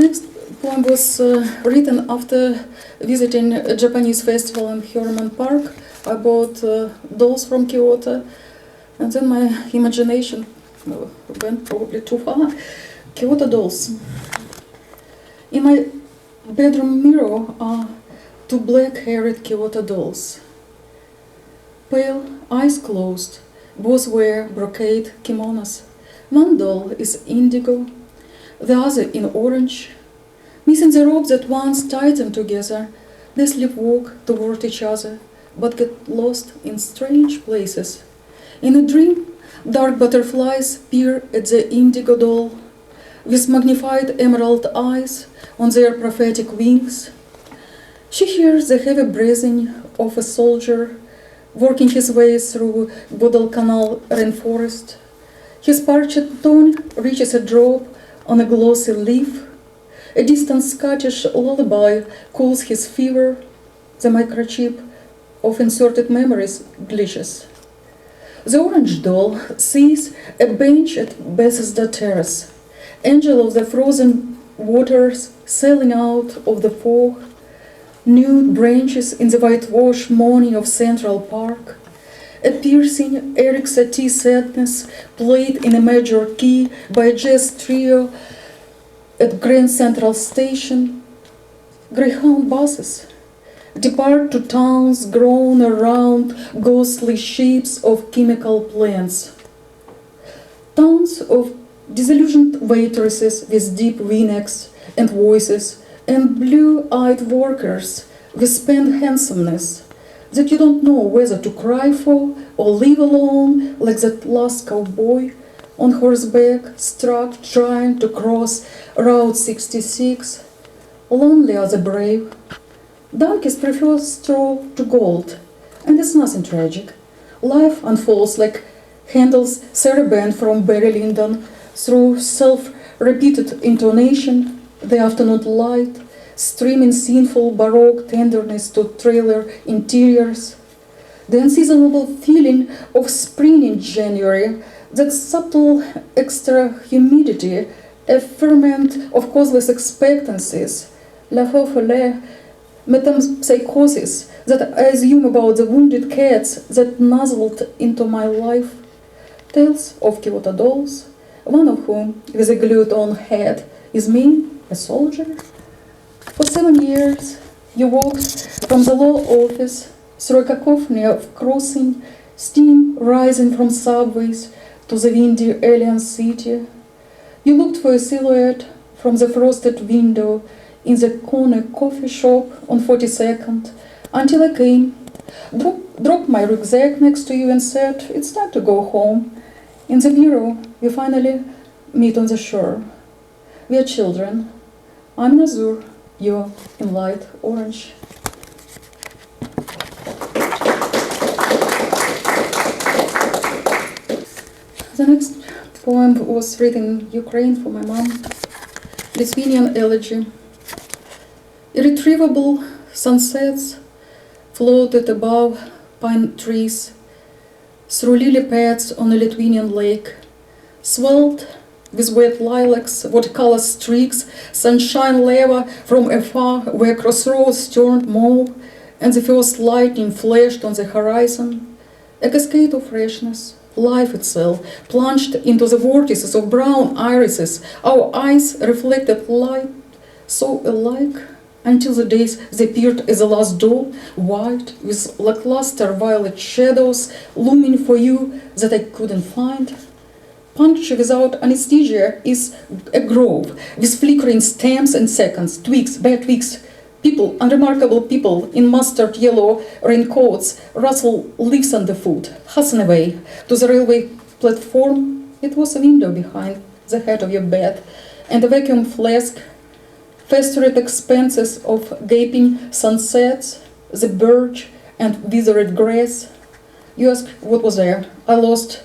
Next poem was written after visiting a Japanese festival in Herman Park. I bought dolls from Kyoto, and then my imagination went probably too far. Kyoto dolls. In my bedroom mirror are two black-haired Kyoto dolls. Pale, eyes closed, both wear brocade kimonos. One doll is indigo, the other in orange. Missing the rope that once tied them together, they sleepwalk toward each other, but get lost in strange places. In a dream, dark butterflies peer at the indigo doll, with magnified emerald eyes on their prophetic wings. She hears the heavy breathing of a soldier working his way through Guadalcanal rainforest. His parched tongue reaches a drop on a glossy leaf. A distant Scottish lullaby cools his fever. The microchip of inserted memories glitches. The orange doll sees a bench at Bethesda Terrace, angel of the frozen waters sailing out of the fog, nude branches in the whitewashed morning of Central Park, a piercing Eric Satie sadness played in a major key by a jazz trio at Grand Central Station. Greyhound buses depart to towns grown around ghostly shapes of chemical plants. Towns of disillusioned waitresses with deep V-necks and voices, and blue-eyed workers with spent handsomeness that you don't know whether to cry for or leave alone, like that last cowboy on horseback, struck trying to cross Route 66. Lonely are the brave. Donkeys prefer straw to gold, and it's nothing tragic. Life unfolds like Handel's Saraband from Barry Lyndon through self-repeated intonation, the afternoon light, streaming sinful baroque tenderness to trailer interiors, the unseasonable feeling of spring in January, that subtle extra humidity, a ferment of causeless expectancies, la folle metempsychosis that I assume about the wounded cats that nuzzled into my life, tales of Kyoto dolls, one of whom, with a glued-on head, is me, a soldier. For 7 years, you walked from the law office through a cacophony of crossing, steam rising from subways to the windy alien city. You looked for a silhouette from the frosted window in the corner coffee shop on 42nd until I came, dropped my rucksack next to you and said, "It's time to go home." In the mirror, we finally meet on the shore. We are children. I'm in azure, you're in light orange. The next poem was written in Ukraine for my mom. Lithuanian elegy. Irretrievable sunsets floated above pine trees through lily pads on a Lithuanian lake, swelled with wet lilacs, watercolor streaks, sunshine lava from afar where crossroads turned mauve and the first lightning flashed on the horizon. A cascade of freshness, life itself, plunged into the vortices of brown irises. Our eyes reflected light so alike until the days they appeared as a last dawn, white with lackluster violet shadows looming for you that I couldn't find. Puncture without anesthesia is a grove with flickering stems and seconds, twigs, bare twigs. People, unremarkable people in mustard yellow raincoats rustle leaves underfoot, hasten away to the railway platform. It was a window behind the head of your bed, and a vacuum flask, festered expanses of gaping sunsets, the birch and withered grass. You ask what was there. I lost.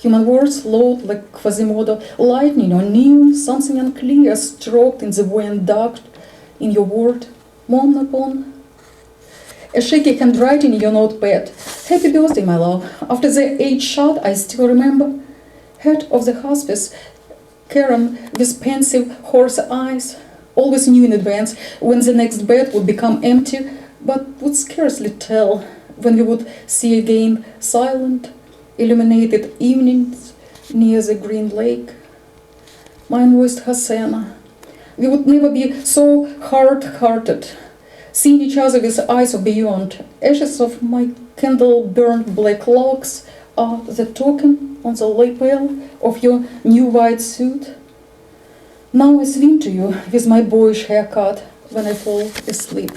Human words load like Quasimodo, lightning or neon, something unclear stroked in the wind duct in your word, monopon. A shaky handwriting in your notepad. Happy birthday, my love. After the 8 shot, I still remember. Head of the hospice, Karen with pensive horse eyes. always knew in advance when the next bed would become empty, but would scarcely tell when we would see again silent, illuminated evenings near the green lake. Mine voiced Hasena. We would never be so hard-hearted, seeing each other with eyes of beyond. Ashes of my candle-burned black locks are the token on the lapel of your new white suit. Now I swim to you with my boyish haircut when I fall asleep.